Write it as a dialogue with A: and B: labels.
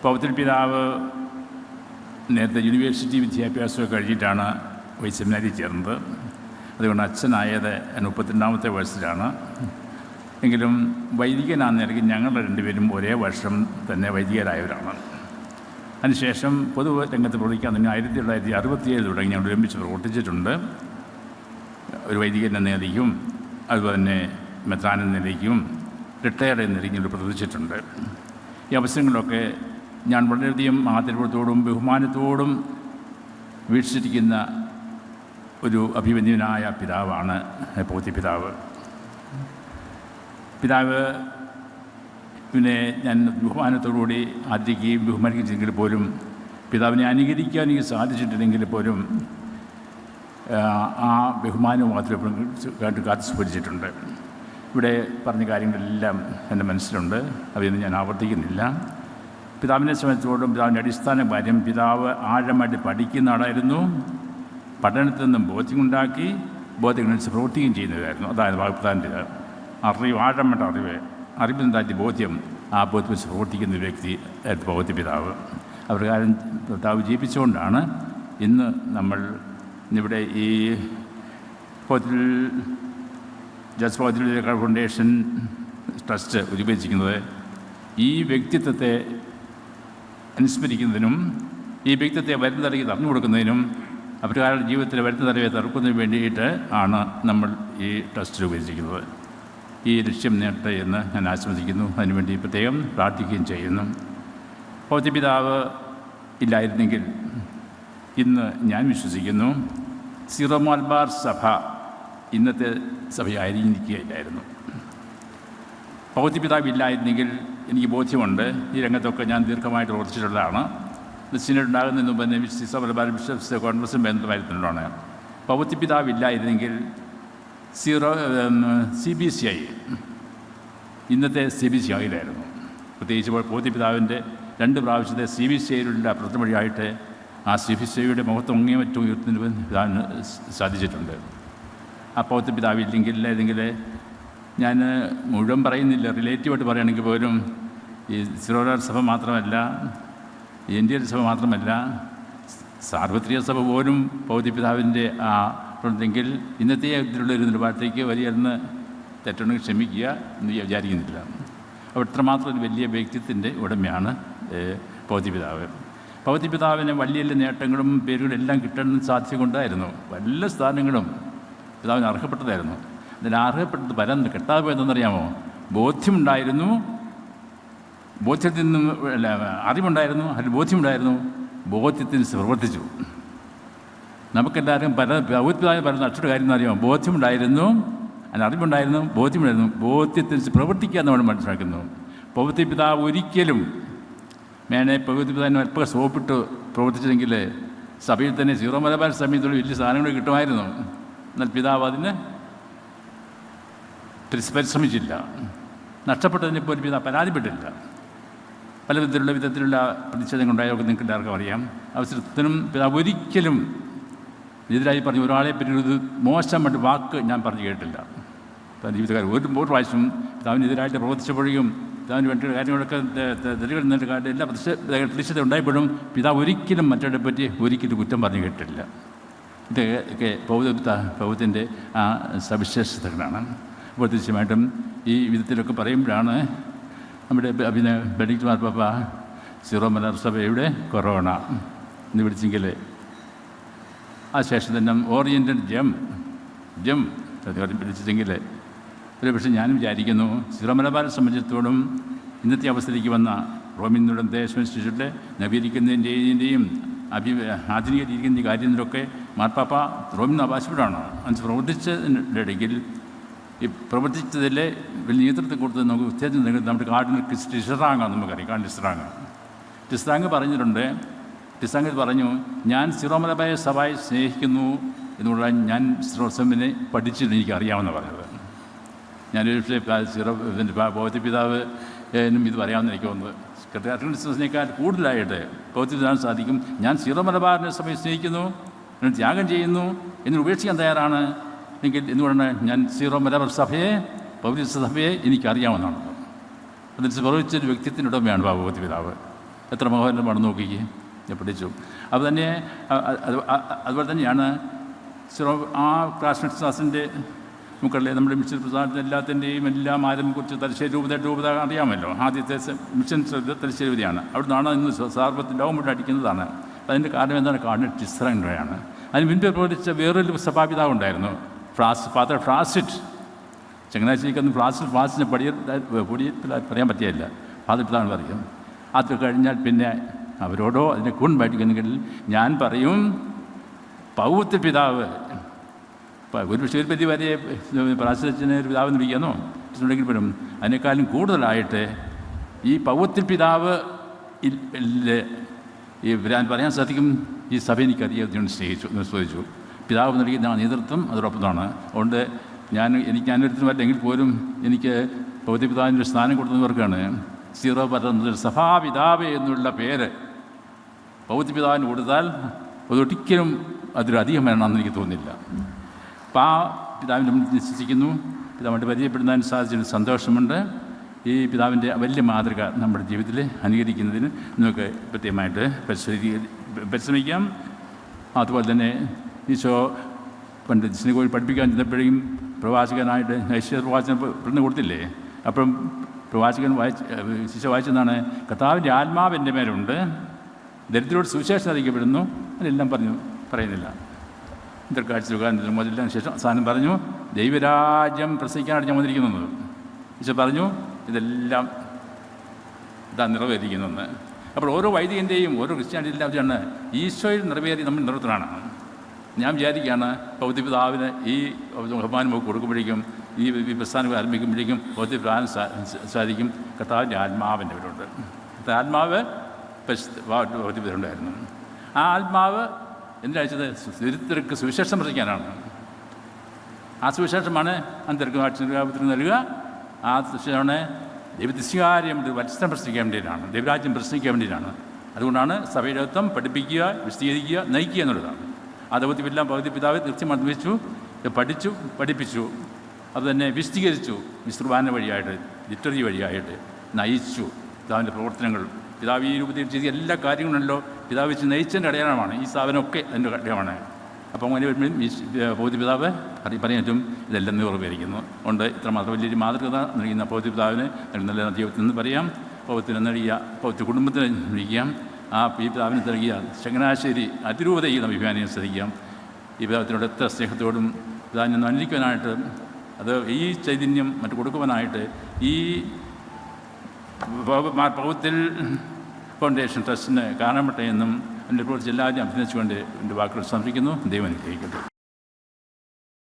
A: പൗത്തിൽ പിതാവ് നേരത്തെ യൂണിവേഴ്സിറ്റി വിദ്യാഭ്യാസമൊക്കെ കഴിഞ്ഞിട്ടാണ് സെമിനാരിൽ ചേർന്നത്. അതുകൊണ്ട് അച്ഛനായത് 32ാമത്തെ വയസ്സിലാണ്. എങ്കിലും വൈദികനാണെന്ന നിലയ്ക്ക് ഞങ്ങൾ രണ്ടുപേരും ഒരേ വർഷം തന്നെ വൈദികരായവരാണ്. അതിനുശേഷം പൊതു രംഗത്ത് പ്രവർത്തിക്കാൻ തന്നെ 1967 തുടങ്ങി ഞങ്ങൾ ഒരുമിച്ച് പ്രവർത്തിച്ചിട്ടുണ്ട്. ഒരു വൈദികൻ എന്ന നിലയ്ക്കും അതുപോലെ തന്നെ മെത്രാൻ എന്ന നിലയ്ക്കും റിട്ടയർഡ് എന്ന നിലയ്ക്കും പ്രവർത്തിച്ചിട്ടുണ്ട്. ഈ അവസരങ്ങളിലൊക്കെ ഞാൻ വളരെയധികം ആദരവത്തോടും ബഹുമാനത്തോടും വീക്ഷിച്ചിരിക്കുന്ന ഒരു അഭിമന്യനായ പിതാവാണ് പൗത്യ പിതാവ്. പിന്നെ ഞാൻ ബഹുമാനത്തോടുകൂടി ആദരിക്കുകയും ബഹുമാനിക്കുകയും ചെയ്തെങ്കിൽ പോലും പിതാവിനെ അനുകരിക്കാൻ എനിക്ക് സാധിച്ചിട്ടില്ലെങ്കിൽ പോലും ആ ബഹുമാനവും മാത്രം കാത്തു സ്മരിച്ചിട്ടുണ്ട്. ഇവിടെ പറഞ്ഞ കാര്യങ്ങളെല്ലാം എൻ്റെ മനസ്സിലുണ്ട്, അവയൊന്നും ഞാൻ ആവർത്തിക്കുന്നില്ല. പിതാവിനെ സംബന്ധിച്ചോടും പിതാവിൻ്റെ അടിസ്ഥാന കാര്യം, പിതാവ് ആഴമായിട്ട് പഠിക്കുന്ന ആളായിരുന്നു. പഠനത്തിൽ നിന്നും ബോധ്യമുണ്ടാക്കി ബോധ്യങ്ങളനുസരിച്ച് പ്രവർത്തിക്കുകയും ചെയ്യുന്നതായിരുന്നു. അതായത് പിതാവിൻ്റെ അറിവ്, ആഴമായിട്ട് അറിവിനുണ്ടാക്കിയ ബോധ്യം, ആ ബോധ്യം വെച്ച് പ്രവർത്തിക്കുന്ന ഒരു വ്യക്തി പൗത്യ പിതാവ്. അപ്രകാരം പിതാവ് ജീവിച്ചുകൊണ്ടാണ് ഇന്ന് നമ്മൾ ഇവിടെ ഈ പൗത്യ ഫൗണ്ടേഷൻ ട്രസ്റ്റ് രൂപീകരിച്ചിരിക്കുന്നത് ഈ വ്യക്തിത്വത്തെ അനുസ്മരിക്കുന്നതിനും ഈ വ്യക്തിത്വത്തെ വരുന്ന തലയ്ക്ക് തറഞ്ഞു കൊടുക്കുന്നതിനും അപ്രകാരം ജീവിതത്തിൽ വരുന്ന തലയെ തറുക്കുന്നതിന് വേണ്ടിയിട്ട് ആണ് നമ്മൾ ഈ ട്രസ്റ്റ് രൂപീകരിച്ചിരിക്കുന്നത്. ഈ ലക്ഷ്യം നേടട്ടെ എന്ന് ഞാൻ ആശംസിക്കുന്നു. അതിനുവേണ്ടി പ്രത്യേകം പ്രാർത്ഥിക്കുകയും ചെയ്യുന്നു. പൗത്യപിതാവ് ഇല്ലായിരുന്നെങ്കിൽ ഇന്ന് ഞാൻ വിശ്വസിക്കുന്നു സീറോ മലബാർ സഭ ഇന്നത്തെ സഭയായിരിക്കുകയില്ലായിരുന്നു. പൗത്യപിതാവ് ഇല്ലായിരുന്നെങ്കിൽ എനിക്ക് ബോധ്യമുണ്ട്, ഈ രംഗത്തൊക്കെ ഞാൻ ദീർഘമായിട്ട് പ്രവർത്തിച്ചിട്ടുള്ളതാണ്. സിനഡ് ഉണ്ടാകുന്നതിന് മുമ്പ് തന്നെ സീറോ മലബാർ ബിഷപ്സ് കോൺഗ്രസും ബന്ധമായിരുന്നുള്ളതാണ്. പൗത്യപിതാവ് ഇല്ലായിരുന്നെങ്കിൽ CBCI ഇന്നത്തെ CBC ആയില്ലായിരുന്നു. പ്രത്യേകിച്ച് പൗത്യപിതാവിൻ്റെ 2 പ്രാവശ്യത്തെ CBCIയിലുള്ള പ്രവർത്തന വഴിയായിട്ട് ആ CBCIയുടെ മഹത്വം അങ്ങേയറ്റം ഉയർത്തുന്നതിന് സാധിച്ചിട്ടുണ്ട്. ആ പൗത്യപിതാവില്ലെങ്കിൽ ഞാൻ മുഴുവൻ പറയുന്നില്ല, റിലേറ്റീവായിട്ട് പറയുകയാണെങ്കിൽ പോലും ഈ സിറോമലബാർ സഭ മാത്രമല്ല, ഇന്ത്യൻ സഭ മാത്രമല്ല, സാർവത്രിക സഭ പോലും പൗത്യപിതാവിൻ്റെ ആ ഉണ്ടെങ്കിൽ ഇന്നത്തെ ഇതിലുള്ള ഒരു നിലപാടത്തേക്ക് വലിയെന്ന് തെറ്റുണ്ടെങ്കിൽ ക്ഷമിക്കുക എന്ന് വിചാരിക്കുന്നില്ല. അപ്പോൾ ഇത്രമാത്രം ഒരു വലിയ വ്യക്തിത്വത്തിൻ്റെ ഉടമയാണ് പൗത്യപിതാവ്. പൗത്യപിതാവിന് വലിയ നേട്ടങ്ങളും പേരുകളും എല്ലാം കിട്ടാൻ സാധ്യത കൊണ്ടായിരുന്നു. എല്ലാ സ്ഥാനങ്ങളും പിതാവിന് അർഹപ്പെട്ടതായിരുന്നു. അതിന് അർഹപ്പെട്ടത് പരന്ന് കിട്ടാതെ പോയതെന്നറിയാമോ? ബോധ്യമുണ്ടായിരുന്നു, ബോധ്യത്തിൽ നിന്നും അറിവുണ്ടായിരുന്നു, അതിൽ ബോധ്യമുണ്ടായിരുന്നു, ബോധ്യത്തിന് പ്രവർത്തിച്ചു. നമുക്കെല്ലാവരും പൗത്യപിതാവിനെ പറയുന്ന അക്ഷര കാര്യം എന്നറിയാമോ? ബോധ്യമുണ്ടായിരുന്നു, അതിന് അറിവുണ്ടായിരുന്നു, ബോധ്യമുണ്ടായിരുന്നു, ബോധ്യത്തിന് പ്രവർത്തിക്കുക എന്ന് നമ്മൾ മനസ്സിലാക്കുന്നു. പൗത്യപിതാവ് ഒരിക്കലും പൗത്യപിതാവിനെ അല്പം സോപ്പിട്ട് പ്രവർത്തിച്ചെങ്കിൽ സഭയിൽ തന്നെ സീറോ മലബാർ സമയത്തുള്ള വലിയ സാധനങ്ങൾ കിട്ടുമായിരുന്നു. എന്നാൽ പിതാവ് അതിന് പരിശ്രമിച്ചില്ല. നഷ്ടപ്പെട്ടതിനെപ്പോൾ പിതാവ് പരാതിപ്പെട്ടില്ല. പല വിധത്തിലുള്ള പ്രതിഷേധങ്ങളുണ്ടായൊക്കെ നിങ്ങൾക്ക് എല്ലാവർക്കും അറിയാം. അവസരത്തിനും പിതാവ് ഒരിക്കലും എതിരായി പറഞ്ഞു ഒരാളെ പറ്റി ഒരു മോശമായിട്ട് വാക്ക് ഞാൻ പറഞ്ഞു കേട്ടില്ല. ജീവിതകാലം ഒരു പ്രാവശ്യം പിതാവിനെതിരായിട്ട് പ്രവർത്തിച്ചപ്പോഴും പിതാവിന് വേണ്ട കാര്യങ്ങളൊക്കെ തെളിവുകളുടെ കാര്യം എല്ലാ പ്രതിഷേധം ഉണ്ടായപ്പോഴും പിതാവ് ഒരിക്കലും മറ്റൊരാളെ പറ്റി ഒരിക്കലും കുറ്റം പറഞ്ഞു കേട്ടില്ല. ഇതൊക്കെ പൗത്യത്തിൻ്റെ ആ സവിശേഷതകളാണ്. അപ്പോൾ തീർച്ചയായിട്ടും ഈ വിധത്തിലൊക്കെ പറയുമ്പോഴാണ് നമ്മുടെ പിന്നെ ബെനഡിക്ട് മാർപ്പാപ്പ സീറോ മലബാർ സഭയുടെ കൊറോണ എന്ന് വിളിച്ചെങ്കിൽ ആ ശേഷം തന്നെ ഓറിയൻ്റൽ ജം വിളിച്ചെങ്കിൽ ഒരു പക്ഷേ ഞാനും വിചാരിക്കുന്നു സീറോ മലബാറെ സംബന്ധിച്ചിടത്തോളം ഇന്നത്തെ അവസ്ഥയിലേക്ക് വന്ന റോമിൻ ദേശം ഇൻസ്റ്റിറ്റ്യൂട്ടിലെ നവീകരിക്കുന്നതിൻ്റെയും ആധുനികരിക്കുന്ന കാര്യത്തിലൊക്കെ മാർപ്പാപ്പ റോമിൻ ആവശ്യപ്പെടാണ്. അതിന് പ്രവർത്തിച്ചതിൻ്റെ ഇടയ്ക്ക് ഈ പ്രവർത്തിച്ചതിൽ വലിയ നേതൃത്വം കൊടുത്ത് നമുക്ക് ഉത്തേജനം നൽകുന്നത് നമ്മുടെ കാർഡിനൽ ടിസ്റാങ്ങ നമുക്കറിയാം. കാർഡിൽ ടിസ്റാങ് പറഞ്ഞിട്ടുണ്ട്. ടിസ്റാങ് പറഞ്ഞു, ഞാൻ സീറോ മലബാർ സഭയെ സ്നേഹിക്കുന്നു എന്നുള്ള ഞാൻ സീറോസമിനെ പഠിച്ചിട്ട് എനിക്ക് അറിയാമെന്ന് പറഞ്ഞത്. ഞാനൊരു സീറോ പൗത്യപിതാവ് ഇത് പറയാമെന്ന് എനിക്ക് തോന്നുന്നത്. ക്രിസ്തുവിനേക്കാൾ കൂടുതലായിട്ട് പൗത്യപിതാവിന് സാധിക്കും. ഞാൻ സീറോ മലബാറിനെ സഭയെ സ്നേഹിക്കുന്നു, ത്യാഗം ചെയ്യുന്നു, എന്നിട്ട് ഉപേക്ഷിക്കാൻ തയ്യാറാണ് എങ്കിൽ എന്തുകൊണ്ടാണ് ഞാൻ സീറോ മലബാർ സഭയെ പൗത്യ സഭയെ എനിക്കറിയാമെന്നാണ്. അതിന് പ്രവചിച്ചൊരു വ്യക്തിത്വത്തിനുടമയാണ് പൗത്യപിതാവ്. എത്ര മനോഹരമാണ് നോക്കിക്ക് ഞാൻ പഠിച്ചു. അപ്പോൾ തന്നെ അതുപോലെ തന്നെയാണ് ആ ക്ലാസ്മേറ്റ്സിൻ്റെ നമുക്കറിയാം, നമ്മുടെ മിഷൻ പ്രസാദത്തിൻ്റെ എല്ലാത്തിൻ്റെയും എല്ലാം ആരംഭത്തെക്കുറിച്ച് തലശ്ശേരി രൂപത അറിയാമല്ലോ. ആദ്യത്തെ മിഷൻ തലശ്ശേരി രൂപതയാണ്. അവിടെ നിന്നാണ് ഇന്ന് സാർവത്ത് ലോകം മുഴുവൻ അടിക്കുന്നതാണ്. അതിൻ്റെ കാരണം എന്താണ്? കാർഡിനൽ ടിസ്രയാണ്. അതിന് മുൻപ് പ്രവർത്തിച്ച വേറൊരു സഭാപിതാവുണ്ടായിരുന്നു, ഫാദർ ഫ്രാസിറ്റ്. ചങ്ങനാശ്ശേരിക്കൊന്നും ഫ്രാസിനെ പറയാൻ പറ്റിയല്ല, ഫാദർ പിതാവ് പറയും. അത് കഴിഞ്ഞാൽ പിന്നെ അവരോടോ അതിനെ കൂൺപാറ്റിക്കുന്നെങ്കിൽ ഞാൻ പറയും പൗത്ര പിതാവ്. ഒരു ശിവപതി വരെ പ്രാശ്രത്തിന് ഒരു പിതാവെന്ന് വിളിക്കാനോ ഉണ്ടെങ്കിൽ പോലും അതിനേക്കാളും കൂടുതലായിട്ട് ഈ പൗത്ര പിതാവ് ഈ ഞാൻ പറയാൻ സാധിക്കും. ഈ സഭ എനിക്കറിയാം ചോദിച്ചു. പിതാവ് നൽകുന്ന നേതൃത്വം അതോടൊപ്പമാണ്. അതുകൊണ്ട് എനിക്ക് ഞാനൊരുത്തും അല്ലെങ്കിൽ പോലും എനിക്ക് പൗത്ര പിതാവിൻ്റെ സ്ഥാനം കൊടുക്കുന്നവർക്കാണ് സീറോ പറയുന്നത് സഭാപിതാവ് എന്നുള്ള പേര് പൗത്ര പിതാവിന് കൊടുത്താൽ അതൊരിക്കലും അധികം വേണമെന്ന് എനിക്ക് തോന്നുന്നില്ല. അപ്പോൾ ആ പിതാവിൻ്റെ മുന്നിൽ വിശ്വസിക്കുന്നു. പിതാവിൻ്റെ പരിചയപ്പെടുന്നതിന് സാധിച്ചതിന് സന്തോഷമുണ്ട്. ഈ പിതാവിൻ്റെ വലിയ മാതൃക നമ്മുടെ ജീവിതത്തിൽ അനുകരിക്കുന്നതിന് നമുക്ക് പ്രത്യേകമായിട്ട് പരിശ്രമിക്കാം. അതുപോലെ തന്നെ ഈശോ പണ്ട് സിനഗോഗിൽ പഠിപ്പിക്കാൻ ചെന്നപ്പോഴേക്കും പ്രവാചകനായിട്ട് പ്രവാചകൻ പെണ്ണ് കൊടുത്തില്ലേ? അപ്പം പ്രവാചകൻ ശിശു വായിച്ചെന്നാണ്, കർത്താവിൻ്റെ ആത്മാവ് എൻ്റെ മേലുണ്ട്, ദരിദ്രരോട് സുവിശേഷം അറിയിക്കപ്പെടുന്നു. അതെല്ലാം പറയുന്നില്ല. കാഴ്ച മുതലെല്ലാം ശേഷം സാധനം പറഞ്ഞു, ദൈവരാജ്യം പ്രസംഗിക്കാനാണ് ഞാൻ വന്നിരിക്കുന്നത്. ഈശോ പറഞ്ഞു ഇതെല്ലാം നിറവേറിയിരിക്കുന്നെന്ന്. അപ്പോൾ ഓരോ വൈദികൻ്റെയും ഓരോ ക്രിസ്ത്യാനിറ്റിയിലാണ് ഈശോയിൽ നിറവേറി നമ്മൾ നിറവേറ്റലാണ്. ഞാൻ വിചാരിക്കുകയാണ് പൗത്ര പിതാവിന് ഈ ബഹുമാനം കൊടുക്കുമ്പോഴേക്കും ഈ പ്രസ്ഥാനം ആരംഭിക്കുമ്പോഴേക്കും പൗത്ര പിതാവിന് സാധിക്കും കർത്താവിൻ്റെ ആത്മാവിൻ്റെ പേരുണ്ട്. ആത്മാവ് പൗത്ര പിതാവുണ്ടായിരുന്നു. ആ ആത്മാവ് എന്തിനയച്ചത്? ദരിദ്രർക്ക് സുവിശേഷം പ്രസംഗിക്കാനാണ്. ആ സുവിശേഷമാണ് അന്തർഗാപത്തിന് നൽകുക. ആ സുവിശേഷമാണ് ദൈവദിസ്കാര്യം വത്സരം പ്രസംഗിക്കാൻ വേണ്ടിയിട്ടാണ്, ദൈവരാജ്യം പ്രസംഗിക്കാൻ വേണ്ടിയിട്ടാണ്. അതുകൊണ്ടാണ് സഭയുടെ അർത്ഥം പഠിപ്പിക്കുക, വിശദീകരിക്കുക, നയിക്കുക എന്നുള്ളതാണ്. ആ ദൗത്യമെല്ലാം പൗത്ര പിതാവ് കൃത്യമായി നിർവഹിച്ചു, പഠിപ്പിച്ചു. അതുതന്നെ വിശദീകരിച്ചു. വിശ്രുവാന വഴിയായിട്ട്, ലിറ്ററി വഴിയായിട്ട് നയിച്ചു. പിതാവിൻ്റെ പ്രവർത്തനങ്ങൾ, പിതാവ് ഈ രൂപത്തിൽ ചെയ്ത എല്ലാ കാര്യങ്ങളുണ്ടല്ലോ പിതാവ് വെച്ച് നയിച്ചതിൻ്റെ അടയാളമാണ്. ഈ സ്ഥാപനമൊക്കെ അതിൻ്റെ അടയാളമാണ്. അപ്പോൾ അങ്ങനെ വരുമ്പോഴും ഈ പൗത്ര പിതാവ് പറയാനും ഇതെല്ലാം നിറവേറിയിരിക്കുന്നു. അതുകൊണ്ട് ഇത്രമാത്രം വലിയൊരു മാതൃകത നൽകുന്ന പൗത്ര പിതാവിന് നല്ല ജീവിതത്തിൽ നിന്ന് പറയാം. പൗത്രത്തിന് നൽകിയ പൗത്ര കുടുംബത്തിന് വിളിക്കാം. ഈ പിതാവിന് നൽകിയ ചങ്ങനാശ്ശേരി അതിരൂപതയിൽ നമ്മൾ വിഭാനം ശ്രദ്ധിക്കാം. ഈ പിതാവിനോട് എത്ര സ്നേഹത്തോടും പിതാവിനെ അനുകരിക്കുവാനായിട്ട്, അത് ഈ ചൈതന്യം മറ്റു കൊടുക്കുവാനായിട്ട് ഈ പൗത്തിൽ ഫൗണ്ടേഷൻ ട്രസ്റ്റിന് കാണപ്പെട്ടെ എന്നും എൻ്റെ പ്രവർത്തിച്ച് എല്ലാവരും അഭിനന്ദിച്ചുകൊണ്ട് എൻ്റെ വാക്കുകൾ സമർപ്പിക്കുന്നു. ദൈവം അനുഗ്രഹിക്കട്ടെ.